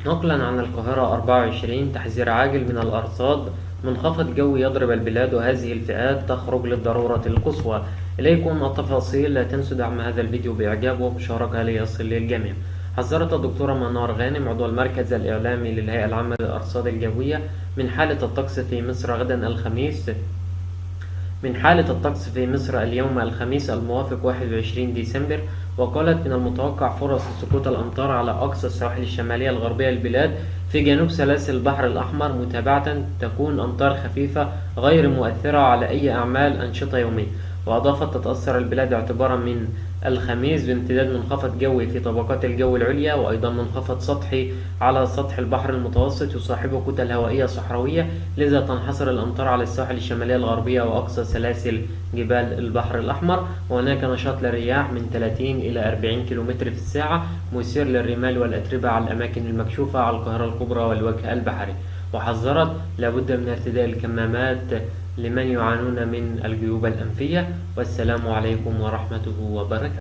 نقلا عن القاهرة 24 تحذير عاجل من الأرصاد. منخفض جوي يضرب البلاد وهذه الفئات تخرج للضرورة القصوى. إليكم التفاصيل. لا تنسوا دعم هذا الفيديو بإعجاب ومشاركة ليصل للجميع. حذرت الدكتورة منار غانم عضو المركز الإعلامي للهيئة العامة للأرصاد الجوية من حالة الطقس في مصر غدا الخميس. من حالة الطقس في مصر اليوم الخميس الموافق 21 ديسمبر، وقالت من المتوقع فرص سقوط الأمطار على أقصى السواحل الشمالية الغربية للبلاد في جنوب سلاسل البحر الأحمر. متابعة تكون أمطار خفيفة غير مؤثرة على أي أعمال أنشطة يومية. وأضافت تتأثر البلاد اعتبارا من الخميس بامتداد منخفض جوي في طبقات الجو العليا، وأيضا منخفض سطحي على سطح البحر المتوسط يصاحبه كتل هوائية صحراوية، لذا تنحصر الأمطار على الساحل الشمالية الغربية وأقصى سلاسل جبال البحر الأحمر. وهناك نشاط للرياح من 30 إلى 40 كيلومتر في الساعة مثير للرمال والأتربة على الأماكن المكشوفة على القاهرة الكبرى والوجه البحري. وحذرت لابد من ارتداء الكمامات لمن يعانون من الجيوب الأنفية. والسلام عليكم ورحمة وبركاته.